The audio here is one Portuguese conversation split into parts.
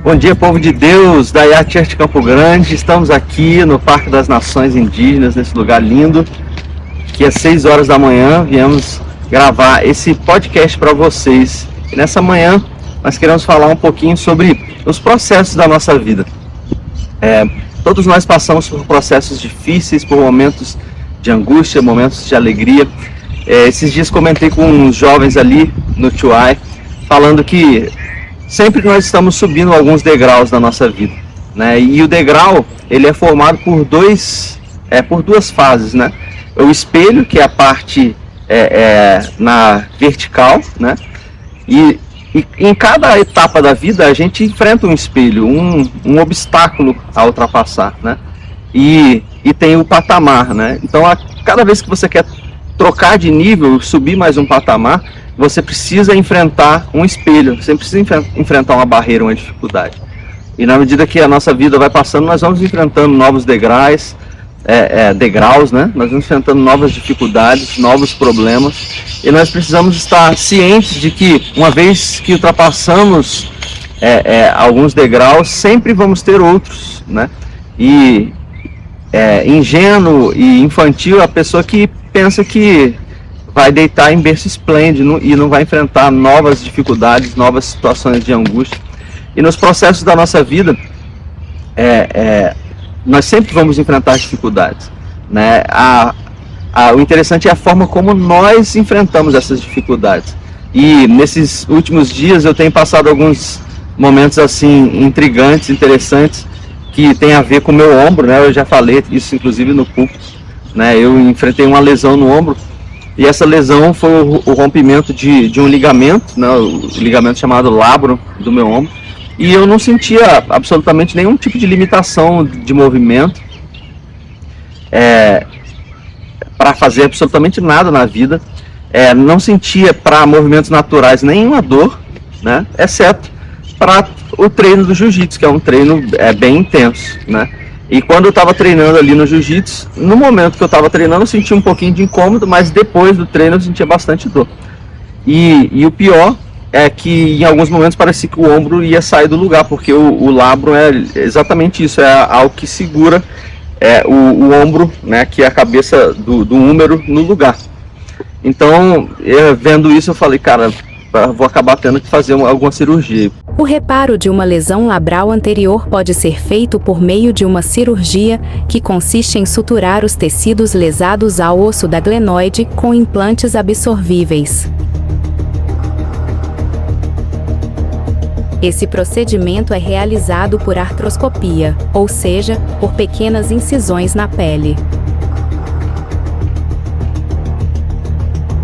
Bom dia, povo de Deus da Yat Church Campo Grande. Estamos aqui no Parque das Nações Indígenas, nesse lugar lindo, que às 6 horas da manhã viemos gravar esse podcast para vocês. E nessa manhã nós queremos falar um pouquinho sobre os processos da nossa vida. Todos nós passamos por processos difíceis, por momentos de angústia, momentos de alegria. Esses dias comentei com uns jovens ali no Tuai, falando que sempre nós estamos subindo alguns degraus na nossa vida, né? E o degrau, ele é formado por duas fases, né? O espelho, que é a parte na vertical, né? E em cada etapa da vida a gente enfrenta um espelho, um obstáculo a ultrapassar, né? E tem o patamar, né? Então cada vez que você quer trocar de nível, subir mais um patamar, você precisa enfrentar um espelho, você precisa enfrentar uma barreira, uma dificuldade. E na medida que a nossa vida vai passando, nós vamos enfrentando novos degraus, né? Nós vamos enfrentando novas dificuldades, novos problemas, e nós precisamos estar cientes de que, uma vez que ultrapassamos alguns degraus, sempre vamos ter outros, né? E ingênuo e infantil é a pessoa que pensa que vai deitar em berço esplêndido e não vai enfrentar novas dificuldades, novas situações de angústia. E nos processos da nossa vida, nós sempre vamos enfrentar dificuldades, né? O interessante é a forma como nós enfrentamos essas dificuldades. E nesses últimos dias eu tenho passado alguns momentos assim intrigantes, interessantes, que tem a ver com o meu ombro, né? Eu já falei isso inclusive no púlpito, né? Eu enfrentei uma lesão no ombro, e essa lesão foi o rompimento de um ligamento, né? O ligamento chamado labro do meu ombro, e eu não sentia absolutamente nenhum tipo de limitação de movimento para fazer absolutamente nada na vida. Não sentia para movimentos naturais nenhuma dor, né? Exceto para o treino do jiu-jitsu, que é um treino bem intenso, né? E quando eu estava treinando ali no jiu-jitsu, no momento que eu estava treinando eu sentia um pouquinho de incômodo, mas depois do treino eu sentia bastante dor. E o pior é que em alguns momentos parecia que o ombro ia sair do lugar, porque o labro é exatamente isso, é algo que segura o ombro, né, que é a cabeça do húmero no lugar. Então, vendo isso eu falei, cara, vou acabar tendo que fazer alguma cirurgia. O reparo de uma lesão labral anterior pode ser feito por meio de uma cirurgia, que consiste em suturar os tecidos lesados ao osso da glenoide com implantes absorvíveis. Esse procedimento é realizado por artroscopia, ou seja, por pequenas incisões na pele.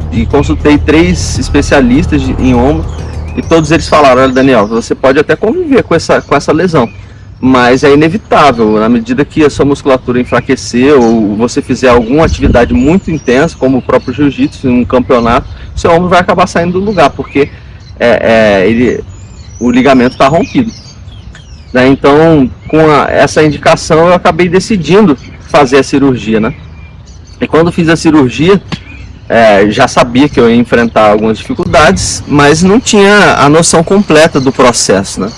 E consultei 3 especialistas em ombro, e todos eles falaram: olha, Daniel, você pode até conviver com essa lesão, mas é inevitável, na medida que a sua musculatura enfraquecer ou você fizer alguma atividade muito intensa, como o próprio jiu-jitsu, em um campeonato, seu ombro vai acabar saindo do lugar, porque o ligamento está rompido, né? Então, com essa indicação, eu acabei decidindo fazer a cirurgia, né? E quando fiz a cirurgia, já sabia que eu ia enfrentar algumas dificuldades, mas não tinha a noção completa do processo, né?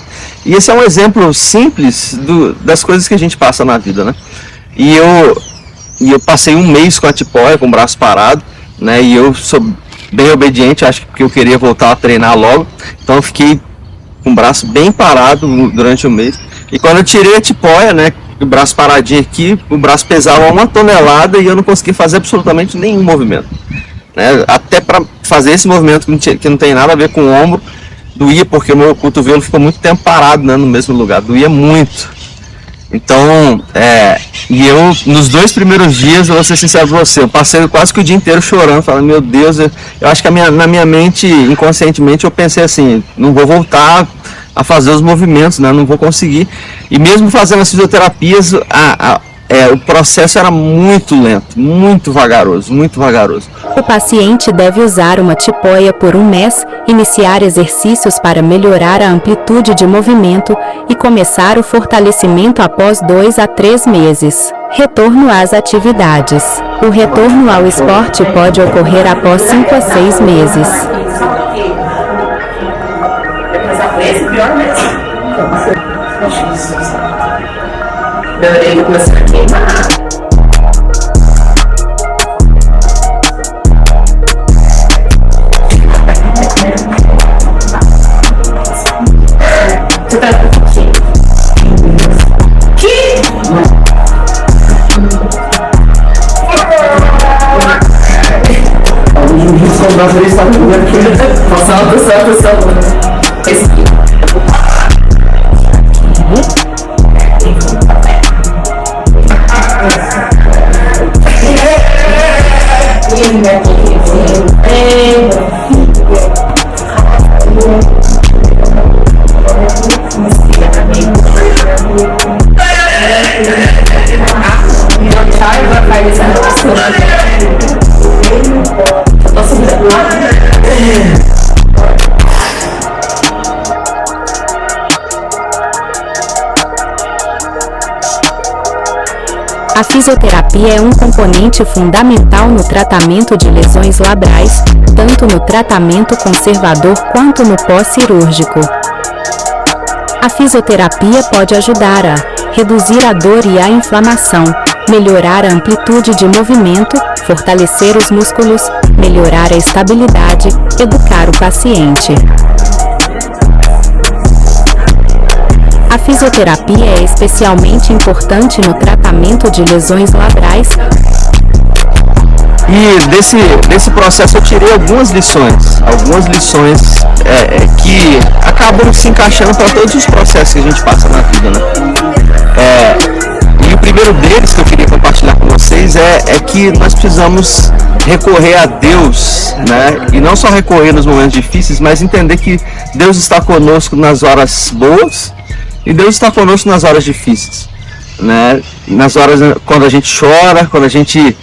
E esse é um exemplo simples das coisas que a gente passa na vida, né? E eu passei um mês com a tipóia, com o braço parado, né? E eu sou bem obediente, acho que porque eu queria voltar a treinar logo, então eu fiquei com o braço bem parado durante o mês. E quando eu tirei a tipóia, né, o braço paradinho aqui, o braço pesava 1 tonelada e eu não conseguia fazer absolutamente nenhum movimento, né? Até para fazer esse movimento que não tem nada a ver com o ombro, doía, porque o meu cotovelo ficou muito tempo parado, né, no mesmo lugar, doía muito. Então, e eu, nos 2 primeiros dias, eu vou ser sincero com você, eu passei quase que o dia inteiro chorando, falando, meu Deus, eu acho que na minha mente, inconscientemente, eu pensei assim, não vou voltar a fazer os movimentos, né? Não vou conseguir. E mesmo fazendo as fisioterapias, o processo era muito lento, muito vagaroso, muito vagaroso. O paciente deve usar uma tipóia por 1 mês, iniciar exercícios para melhorar a amplitude de movimento e começar o fortalecimento após 2 a 3 meses. Retorno às atividades. O retorno ao esporte pode ocorrer após 5 a 6 meses. Esse pior mesmo. Minha orelha começou a queimar. Você tá com o quê? Que? Solta. Esse aqui. A fisioterapia é um componente fundamental no tratamento de lesões labrais, tanto no tratamento conservador quanto no pós-cirúrgico. A fisioterapia pode ajudar a reduzir a dor e a inflamação, melhorar a amplitude de movimento, fortalecer os músculos, melhorar a estabilidade, educar o paciente. A fisioterapia é especialmente importante no tratamento de lesões labrais. E desse processo eu tirei algumas lições que acabam se encaixando para todos os processos que a gente passa na vida, né? E o primeiro deles que eu queria compartilhar com vocês é que nós precisamos recorrer a Deus, né? E não só recorrer nos momentos difíceis, mas entender que Deus está conosco nas horas boas e Deus está conosco nas horas difíceis, né? Nas horas quando a gente chora, quando a gente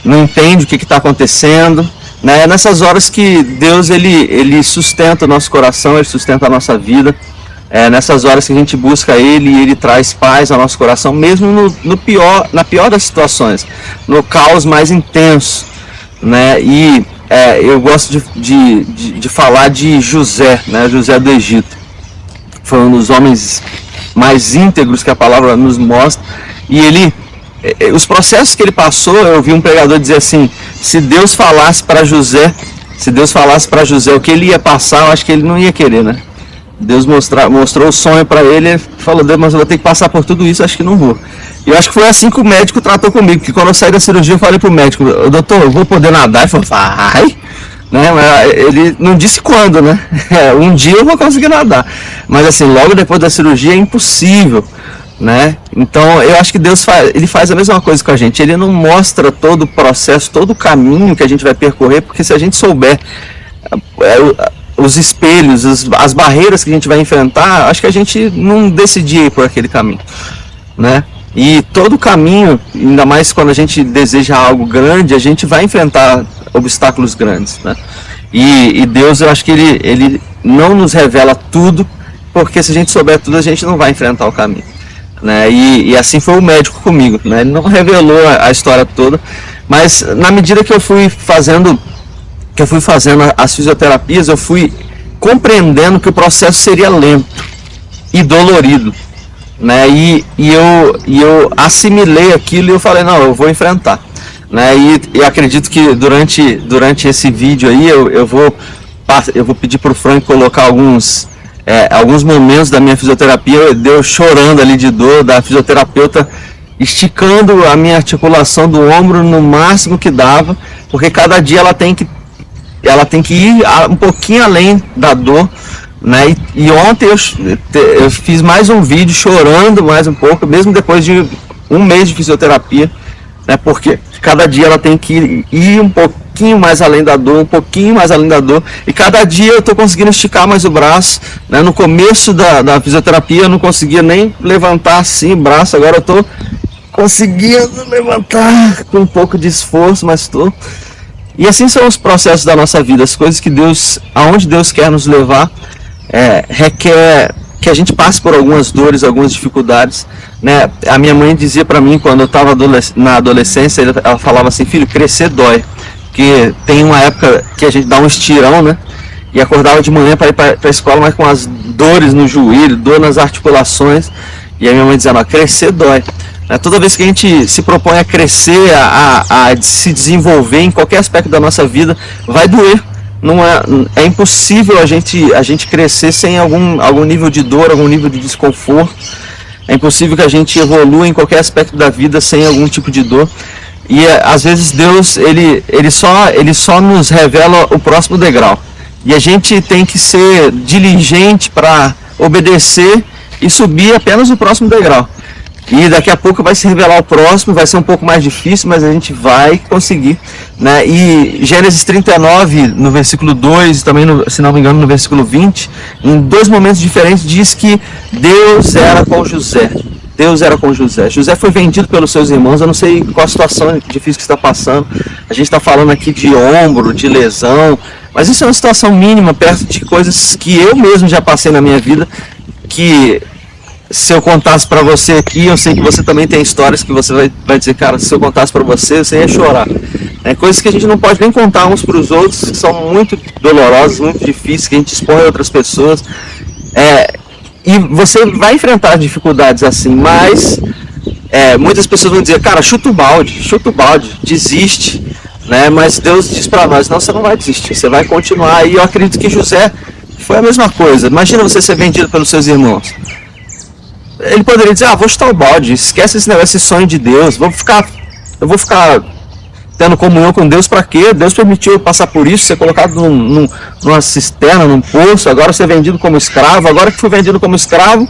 não entende o que está acontecendo, né? Nessas horas que Deus ele sustenta o nosso coração, ele sustenta a nossa vida. Nessas horas que a gente busca Ele e Ele traz paz ao nosso coração, mesmo na pior das situações, no caos mais intenso, né? E eu gosto de falar de José, né? José do Egito. Foi um dos homens mais íntegros que a palavra nos mostra. E os processos que ele passou, eu vi um pregador dizer assim: se Deus falasse para José o que ele ia passar, eu acho que ele não ia querer, né? Deus mostrou o sonho para ele, falou: Deus, mas eu vou ter que passar por tudo isso, acho que não vou. E eu acho que foi assim que o médico tratou comigo, porque quando eu saí da cirurgia eu falei pro médico: doutor, eu vou poder nadar? Ele falou: vai, né? Mas ele não disse quando, né? Um dia eu vou conseguir nadar, mas assim, logo depois da cirurgia é impossível, né? Então eu acho que Deus ele faz a mesma coisa com a gente. Ele não mostra todo o processo, todo o caminho que a gente vai percorrer, porque se a gente souber os espelhos, as barreiras que a gente vai enfrentar, acho que a gente não decidia ir por aquele caminho, né? E todo o caminho, ainda mais quando a gente deseja algo grande, a gente vai enfrentar obstáculos grandes, né? E Deus, eu acho que ele não nos revela tudo, porque se a gente souber tudo, a gente não vai enfrentar o caminho, né? E assim foi o médico comigo, né? Ele não revelou a história toda, mas na medida que eu fui fazendo as fisioterapias, eu fui compreendendo que o processo seria lento e dolorido, né? E eu assimilei aquilo e eu falei: não, eu vou enfrentar, né? E acredito que durante esse vídeo aí eu vou pedir para o Frank colocar alguns momentos da minha fisioterapia, eu chorando ali de dor, da fisioterapeuta esticando a minha articulação do ombro no máximo que dava, porque cada dia ela tem que ir um pouquinho além da dor, né? E ontem eu fiz mais um vídeo chorando mais um pouco, mesmo depois de um mês de fisioterapia, né? Porque cada dia ela tem que ir um pouquinho mais além da dor, e cada dia eu estou conseguindo esticar mais o braço, né? No começo da fisioterapia eu não conseguia nem levantar assim o braço, agora eu estou conseguindo levantar com um pouco de esforço, mas estou. E assim são os processos da nossa vida, as coisas que aonde Deus quer nos levar, requer que a gente passe por algumas dores, algumas dificuldades, né? A minha mãe dizia para mim, quando eu estava na adolescência, ela falava assim: filho, crescer dói, porque tem uma época que a gente dá um estirão, né? e acordava de manhã para ir para a escola, mas com as dores no joelho, dor nas articulações, e a minha mãe dizia, crescer dói. Toda vez que a gente se propõe a crescer, a se desenvolver em qualquer aspecto da nossa vida, vai doer. Não é impossível a gente crescer sem algum nível de dor, algum nível de desconforto. É impossível que a gente evolua em qualquer aspecto da vida sem algum tipo de dor. E às vezes Deus ele só nos revela o próximo degrau. E a gente tem que ser diligente para obedecer e subir apenas o próximo degrau. E daqui a pouco vai se revelar o próximo, vai ser um pouco mais difícil, mas a gente vai conseguir, né? E Gênesis 39, no versículo 2, também, se não me engano, no versículo 20, em dois momentos diferentes, diz que Deus era com José. Deus era com José. José foi vendido pelos seus irmãos, eu não sei qual a situação difícil que está passando. A gente está falando aqui de ombro, de lesão, mas isso é uma situação mínima, perto de coisas que eu mesmo já passei na minha vida, que... se eu contasse para você aqui, eu sei que você também tem histórias que você vai dizer, cara, se eu contasse para você ia chorar. Coisas que a gente não pode nem contar uns para os outros, que são muito dolorosas, muito difíceis, que a gente expõe a outras pessoas. E você vai enfrentar dificuldades assim, mas muitas pessoas vão dizer, cara, chuta o balde, desiste. Mas Deus diz para nós, não, você não vai desistir, você vai continuar. E eu acredito que José foi a mesma coisa. Imagina você ser vendido pelos seus irmãos. Ele poderia dizer, vou chutar o balde, esquece esse negócio, esse sonho de Deus, eu vou ficar tendo comunhão com Deus para quê? Deus permitiu eu passar por isso, ser colocado numa cisterna, num poço, agora ser vendido como escravo, agora que fui vendido como escravo,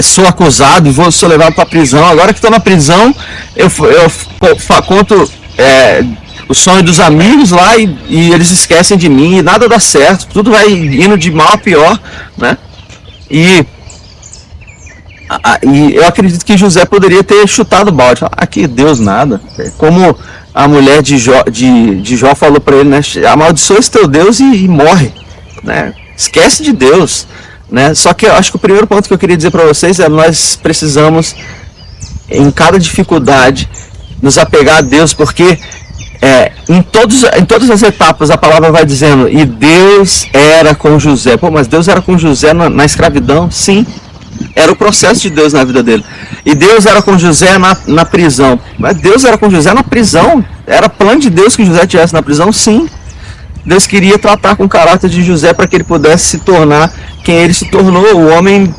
sou acusado e sou levado para a prisão, agora que estou na prisão, eu conto o sonho dos amigos lá e eles esquecem de mim e nada dá certo, tudo vai indo de mal a pior, né? E eu acredito que José poderia ter chutado o balde. Aqui Deus nada. Como a mulher de Jó falou para ele, né? Amaldiçoa esse teu Deus e morre, né? Esquece de Deus, né? Só que eu acho que o primeiro ponto que eu queria dizer para vocês é nós precisamos, em cada dificuldade, nos apegar a Deus, porque em todas as etapas a palavra vai dizendo, e Deus era com José. Mas Deus era com José na escravidão? Sim. Era o processo de Deus na vida dele. E Deus era com José na prisão. Mas Deus era com José na prisão? Era plano de Deus que José estivesse na prisão? Sim. Deus queria tratar com o caráter de José para que ele pudesse se tornar quem ele se tornou, o homem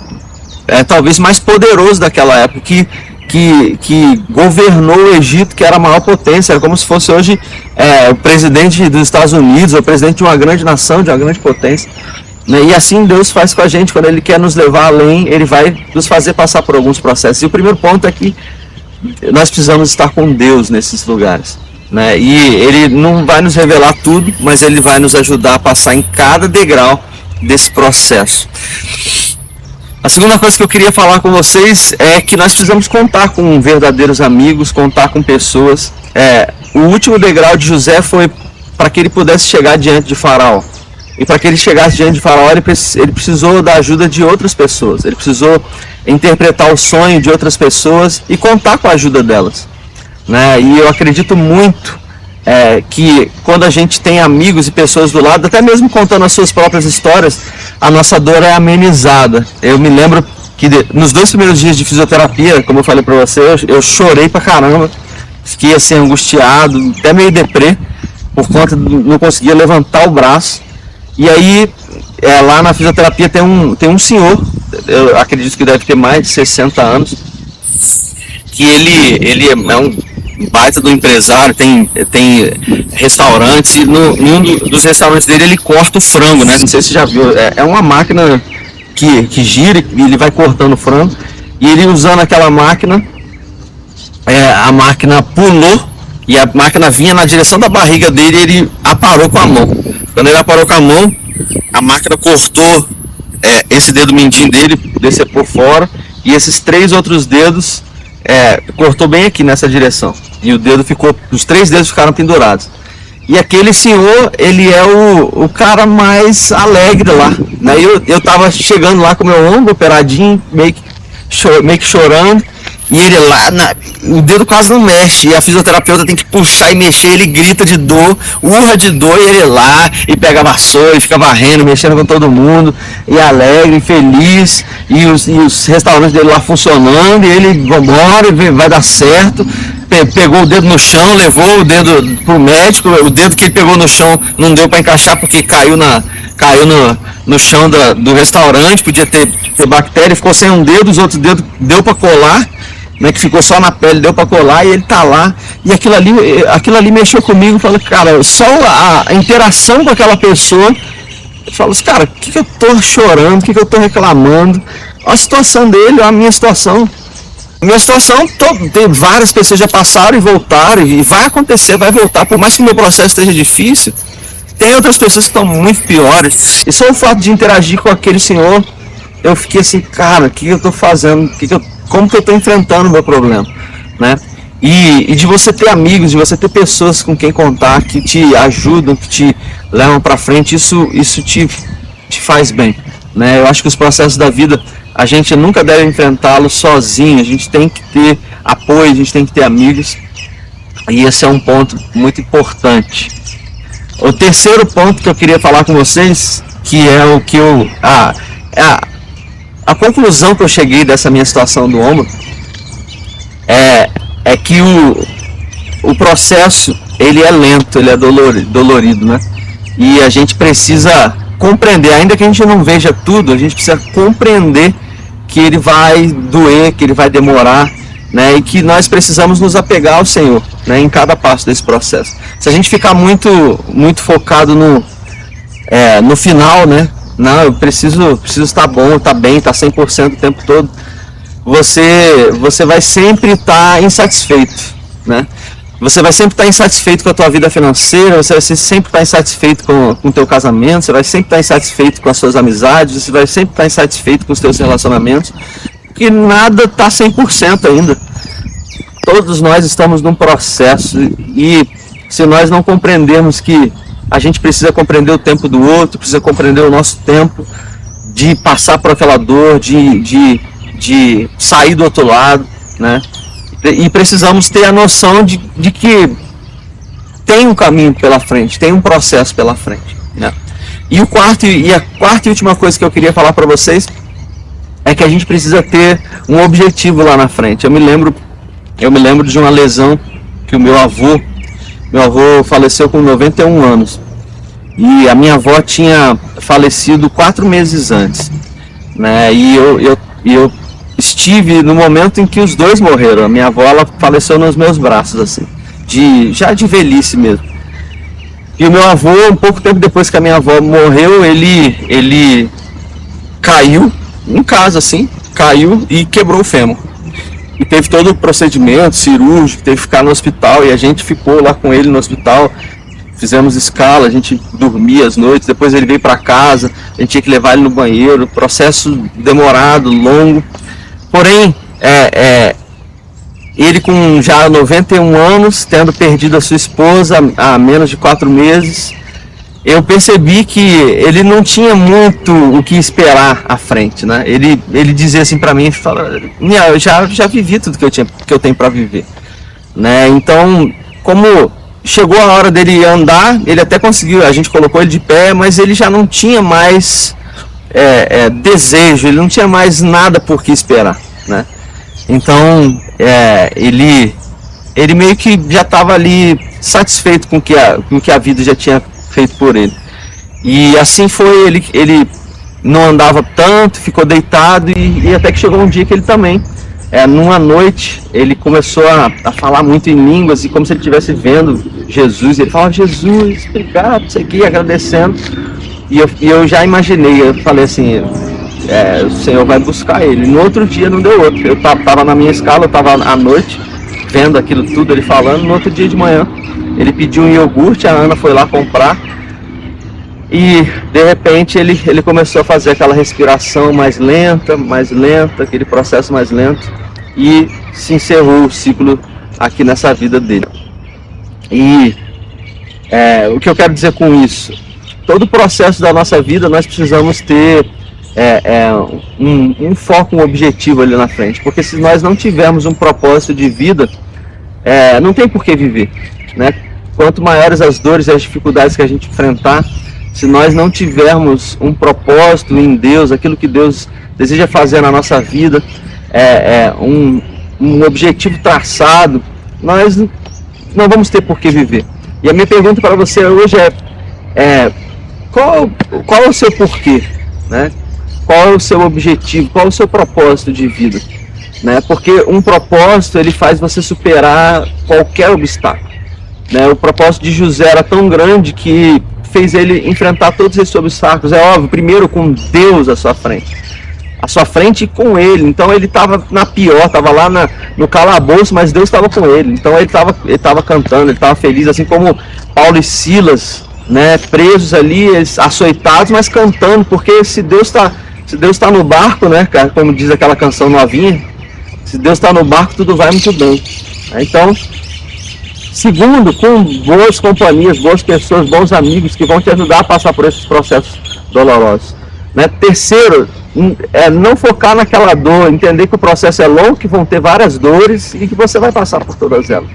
talvez mais poderoso daquela época, que governou o Egito, que era a maior potência. Era como se fosse hoje o presidente dos Estados Unidos, ou o presidente de uma grande nação, de uma grande potência. E assim Deus faz com a gente, quando Ele quer nos levar além, Ele vai nos fazer passar por alguns processos. E o primeiro ponto é que nós precisamos estar com Deus nesses lugares, né? E Ele não vai nos revelar tudo, mas Ele vai nos ajudar a passar em cada degrau desse processo. A segunda coisa que eu queria falar com vocês é que nós precisamos contar com verdadeiros amigos, contar com pessoas. O último degrau de José foi para que ele pudesse chegar diante de Faraó. E para que ele chegasse diante de Faraó, ele precisou da ajuda de outras pessoas. Ele precisou interpretar o sonho de outras pessoas e contar com a ajuda delas, né? E eu acredito muito que quando a gente tem amigos e pessoas do lado, até mesmo contando as suas próprias histórias, a nossa dor é amenizada. Eu me lembro que nos 2 primeiros dias de fisioterapia, como eu falei para você, eu chorei pra caramba. Fiquei assim angustiado, até meio deprê, por conta de não conseguir levantar o braço. E aí, lá na fisioterapia tem um senhor, eu acredito que deve ter mais de 60 anos, que ele é um baita do empresário, tem restaurantes, e em um dos restaurantes dele ele corta o frango, né? Não sei se você já viu, é uma máquina que gira e ele vai cortando o frango, e ele usando aquela máquina, a máquina pulou, e a máquina vinha na direção da barriga dele e ele aparou com a mão. Quando ele aparou com a mão, a máquina cortou esse dedo mindinho dele, desceu por fora, e esses 3 outros dedos cortou bem aqui nessa direção. E os 3 dedos ficaram pendurados. E aquele senhor, ele é o cara mais alegre lá, né? Eu tava chegando lá com meu ombro operadinho, meio que chorando, E ele lá, o dedo quase não mexe, e a fisioterapeuta tem que puxar e mexer, ele grita de dor, urra de dor, e ele lá, e pega a vassoura, e fica varrendo, mexendo com todo mundo, e alegre, feliz, e os restaurantes dele lá funcionando, e ele, vambora, vai dar certo. Pegou o dedo no chão, levou o dedo pro médico, o dedo que ele pegou no chão não deu para encaixar porque caiu no chão do restaurante, podia ter bactéria, ficou sem um dedo, os outros dedos deu para colar, né, que ficou só na pele, deu para colar, e ele tá lá, e aquilo ali mexeu comigo, falei, cara, só a interação com aquela pessoa, eu falo assim, cara, o que eu tô chorando, o que eu tô reclamando, a situação dele, a minha situação, várias pessoas já passaram e voltaram, e vai acontecer, vai voltar, por mais que meu processo esteja difícil, tem outras pessoas que estão muito piores, e só o fato de interagir com aquele senhor, eu fiquei assim, cara, o que eu tô fazendo, como que eu tô enfrentando o meu problema, né? E de você ter amigos, de você ter pessoas com quem contar, que te ajudam, que te levam para frente, isso te faz bem, né? Eu acho que os processos da vida, a gente nunca deve enfrentá-los sozinho, a gente tem que ter apoio, a gente tem que ter amigos, e esse é um ponto muito importante. O terceiro ponto que eu queria falar com vocês, que é o que a conclusão que eu cheguei dessa minha situação do ombro, é que o processo, ele é lento, ele é dolorido, né? E a gente precisa compreender, ainda que a gente não veja tudo, a gente precisa compreender que ele vai doer, que ele vai demorar, né? E que nós precisamos nos apegar ao Senhor, né? Em cada passo desse processo. Se a gente ficar muito focado no final, né? Não, eu preciso estar bom, estar bem, estar 100% o tempo todo, você vai sempre estar insatisfeito, né? Você vai sempre estar insatisfeito com a tua vida financeira, você vai sempre estar insatisfeito com o teu casamento, você vai sempre estar insatisfeito com as suas amizades, você vai sempre estar insatisfeito com os teus relacionamentos, porque nada está 100% ainda. Todos nós estamos num processo, e se nós não compreendermos que a gente precisa compreender o tempo do outro, precisa compreender o nosso tempo de passar por aquela dor, de sair do outro lado, né? E precisamos ter a noção de que tem um caminho pela frente, tem um processo pela frente, né? E a quarta e última coisa que eu queria falar para vocês é que a gente precisa ter um objetivo lá na frente. Eu me lembro de uma lesão que meu avô faleceu com 91 anos. E a minha avó tinha falecido 4 meses antes, né? E eu estive no momento em que os dois morreram. A minha avó, ela faleceu nos meus braços, assim, já de velhice mesmo. E o meu avô, um pouco tempo depois que a minha avó morreu, ele caiu em casa, assim, caiu e quebrou o fêmur. E teve todo o procedimento cirúrgico, teve que ficar no hospital, e a gente ficou lá com ele no hospital. Fizemos escala, a gente dormia às noites, depois ele veio para casa, a gente tinha que levar ele no banheiro, processo demorado, longo. Porém, ele com já 91 anos, tendo perdido a sua esposa há menos de 4 meses, eu percebi que ele não tinha muito o que esperar à frente, né? Ele dizia assim para mim, eu já vivi tudo que eu tenho para viver, né? Então, como chegou a hora dele andar, ele até conseguiu, a gente colocou ele de pé, mas ele já não tinha mais desejo, ele não tinha mais nada por que esperar, né? Então, ele meio que já estava ali satisfeito com o que a vida já tinha feito por ele. E assim foi, ele não andava tanto, ficou deitado, e até que chegou um dia que ele também, numa noite, ele começou a falar muito em línguas, e como se ele estivesse vendo Jesus, ele falava, Jesus, obrigado, isso aqui, agradecendo. E eu já imaginei, eu falei assim, o Senhor vai buscar ele. No outro dia não deu outro, eu estava na minha escala, eu estava à noite, vendo aquilo tudo, ele falando. No outro dia de manhã, ele pediu um iogurte, a Ana foi lá comprar, e de repente ele começou a fazer aquela respiração mais lenta, aquele processo mais lento, e se encerrou o ciclo aqui nessa vida dele. E o que eu quero dizer com isso? Todo o processo da nossa vida nós precisamos ter um foco, um objetivo ali na frente. Porque se nós não tivermos um propósito de vida, não tem por que viver, né? Quanto maiores as dores e as dificuldades que a gente enfrentar, se nós não tivermos um propósito em Deus, aquilo que Deus deseja fazer na nossa vida, um objetivo traçado, nós não vamos ter por que viver. E a minha pergunta para você hoje qual é o seu porquê, né? Qual é o seu objetivo, qual é o seu propósito de vida, né? Porque um propósito, ele faz você superar qualquer obstáculo, né? O propósito de José era tão grande que fez ele enfrentar todos esses obstáculos. É óbvio, primeiro com Deus à sua frente e com ele. Então ele estava na pior, estava lá no calabouço, mas Deus estava com ele. Então ele estava cantando, ele estava feliz, assim como Paulo e Silas, né, presos ali, açoitados, mas cantando, porque se Deus está no barco, né, cara, como diz aquela canção novinha, se Deus está no barco, tudo vai muito bem. Então, segundo, com boas companhias, boas pessoas, bons amigos que vão te ajudar a passar por esses processos dolorosos, né? Terceiro, não focar naquela dor, entender que o processo é longo, que vão ter várias dores e que você vai passar por todas elas,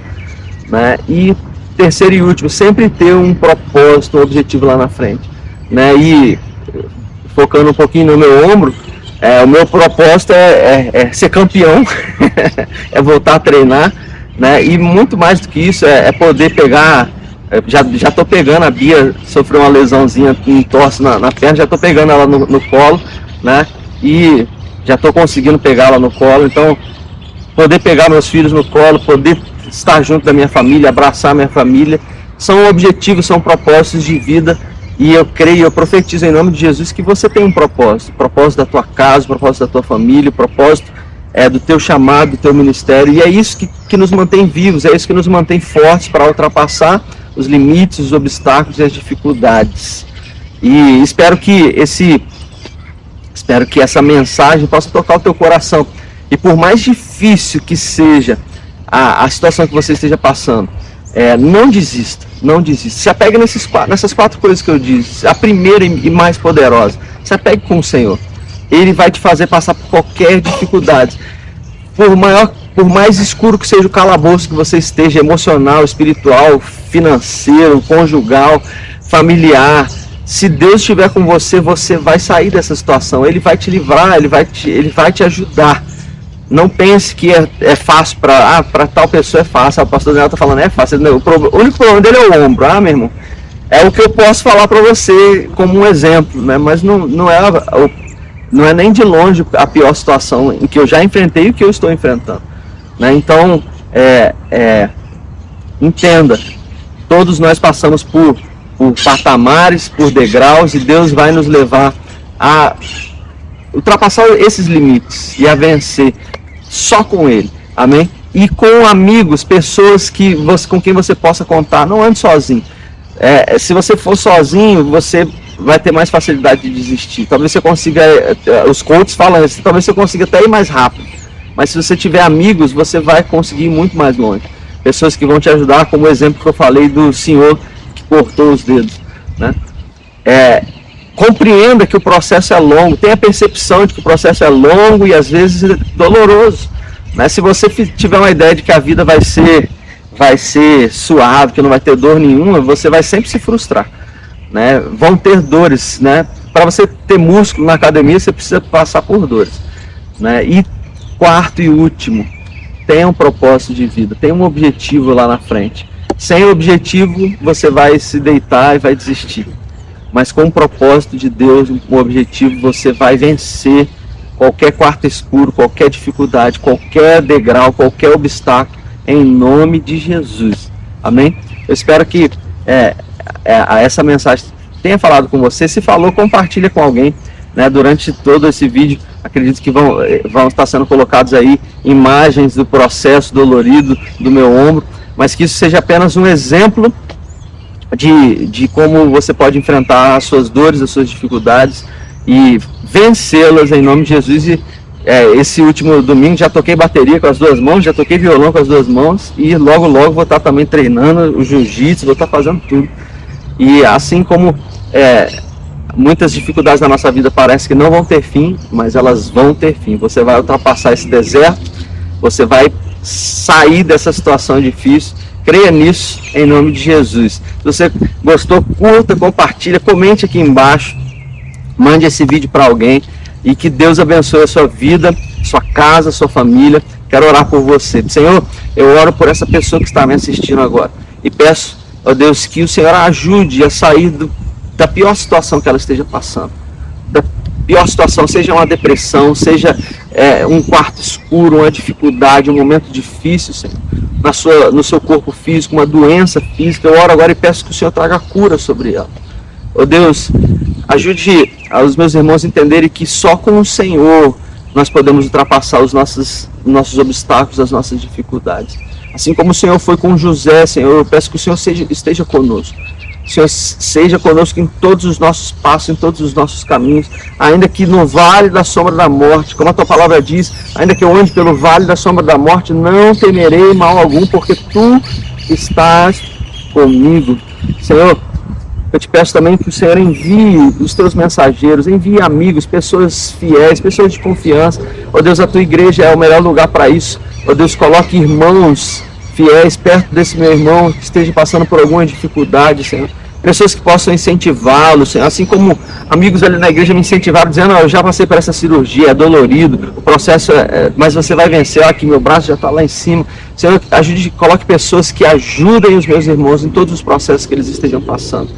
né? E terceiro e último, sempre ter um propósito, um objetivo lá na frente, né? E focando um pouquinho no meu ombro, o meu propósito é ser campeão, é voltar a treinar, né? E muito mais do que isso, é poder pegar, já tô pegando, a Bia sofreu uma lesãozinha, um torce na perna, já tô pegando ela no colo, né? E já tô conseguindo pegá-la no colo. Então, poder pegar meus filhos no colo, poder estar junto da minha família, abraçar minha família, são objetivos, são propósitos de vida. E eu creio, eu profetizo em nome de Jesus que você tem um propósito, propósito da tua casa, propósito da tua família, propósito do teu chamado, do teu ministério. E é isso que nos mantém vivos, é isso que nos mantém fortes para ultrapassar os limites, os obstáculos e as dificuldades. E espero que essa mensagem possa tocar o teu coração. E por mais difícil que seja a situação que você esteja passando, não desista, não desista. Se apegue nessas quatro coisas que eu disse. A primeira e mais poderosa, se apegue com o Senhor. Ele vai te fazer passar por qualquer dificuldade. Por mais escuro que seja o calabouço que você esteja, emocional, espiritual, financeiro, conjugal, familiar, se Deus estiver com você, você vai sair dessa situação. Ele vai te livrar, ele vai te ajudar. Não pense que é fácil para tal pessoa é fácil. O pastor Daniel está falando, é fácil. O único problema dele é o ombro, meu irmão. É o que eu posso falar para você como um exemplo, né? Mas não é nem de longe a pior situação em que eu já enfrentei e que eu estou enfrentando, né? Então, entenda, todos nós passamos por patamares, por degraus, e Deus vai nos levar a ultrapassar esses limites e a vencer só com Ele, amém? E com amigos, pessoas com quem você possa contar. Não ande sozinho. Se você for sozinho, você vai ter mais facilidade de desistir. Talvez você consiga, os coaches falam isso, talvez você consiga até ir mais rápido. Mas se você tiver amigos, você vai conseguir ir muito mais longe. Pessoas que vão te ajudar, como o exemplo que eu falei do senhor que cortou os dedos, né? Compreenda que o processo é longo, tenha a percepção de que o processo é longo e às vezes doloroso, né? Se você tiver uma ideia de que a vida vai ser suave, que não vai ter dor nenhuma, você vai sempre se frustrar, né? Vão ter dores, né? Para você ter músculo na academia, você precisa passar por dores, né? E quarto e último, tenha um propósito de vida, tenha um objetivo lá na frente. Sem objetivo, você vai se deitar e vai desistir. Mas com um propósito de Deus, um objetivo, você vai vencer qualquer quarto escuro, qualquer dificuldade, qualquer degrau, qualquer obstáculo, em nome de Jesus. Amém? Eu espero que essa mensagem tenha falado com você. Se falou, compartilha com alguém, né? Durante todo esse vídeo, acredito que vão estar sendo colocados aí imagens do processo dolorido do meu ombro, mas que isso seja apenas um exemplo de como você pode enfrentar as suas dores, as suas dificuldades e vencê-las em nome de Jesus. E esse último domingo já toquei bateria com as duas mãos, já toquei violão com as duas mãos e logo vou estar também treinando o jiu-jitsu, vou estar fazendo tudo. E assim como Muitas dificuldades na nossa vida parecem que não vão ter fim, mas elas vão ter fim. Você vai ultrapassar esse deserto, você vai sair dessa situação difícil. Creia nisso, em nome de Jesus. Se você gostou, curta, compartilha, comente aqui embaixo, mande esse vídeo para alguém e que Deus abençoe a sua vida, sua casa, sua família. Quero orar por você. Senhor, eu oro por essa pessoa que está me assistindo agora e peço, ó Deus, que o Senhor a ajude a sair da pior situação que ela esteja passando. Da pior situação, seja uma depressão, seja um quarto escuro, uma dificuldade, um momento difícil, Senhor, no seu corpo físico, uma doença física. Eu oro agora e peço que o Senhor traga cura sobre ela. Ó Deus, ajude os meus irmãos a entenderem que só com o Senhor nós podemos ultrapassar os nossos obstáculos, as nossas dificuldades. Assim como o Senhor foi com José, Senhor, eu peço que o Senhor esteja conosco. O Senhor seja conosco em todos os nossos passos, em todos os nossos caminhos, ainda que no vale da sombra da morte, como a tua palavra diz, ainda que eu ande pelo vale da sombra da morte, não temerei mal algum, porque tu estás comigo. Senhor, eu te peço também que o Senhor envie os teus mensageiros, envie amigos, pessoas fiéis, pessoas de confiança. Ó Deus, a tua igreja é o melhor lugar para isso. Ó Deus, coloque irmãos fiéis perto desse meu irmão que esteja passando por alguma dificuldade, Senhor. Pessoas que possam incentivá-lo, Senhor. Assim como amigos ali na igreja me incentivaram, dizendo, eu já passei por essa cirurgia, é dolorido, o processo mas você vai vencer, aqui meu braço já está lá em cima. Senhor, ajude, coloque pessoas que ajudem os meus irmãos em todos os processos que eles estejam passando.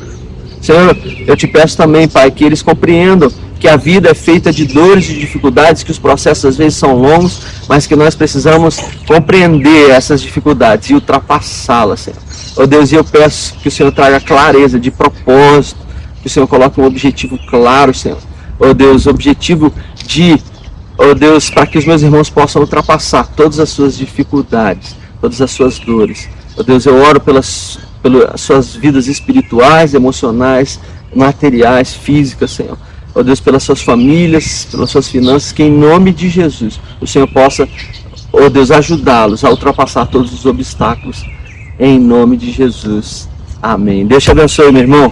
Senhor, eu te peço também, Pai, que eles compreendam que a vida é feita de dores e dificuldades, que os processos às vezes são longos, mas que nós precisamos compreender essas dificuldades e ultrapassá-las, Senhor. Ó Deus, eu peço que o Senhor traga clareza de propósito, que o Senhor coloque um objetivo claro, Senhor. Ó Deus, objetivo ó Deus, para que os meus irmãos possam ultrapassar todas as suas dificuldades, todas as suas dores. Ó Deus, eu oro pelas suas vidas espirituais, emocionais, materiais, físicas, Senhor. Ó Deus, pelas suas famílias, pelas suas finanças, que em nome de Jesus o Senhor possa, ó Deus, ajudá-los a ultrapassar todos os obstáculos, em nome de Jesus. Amém. Deus te abençoe, meu irmão.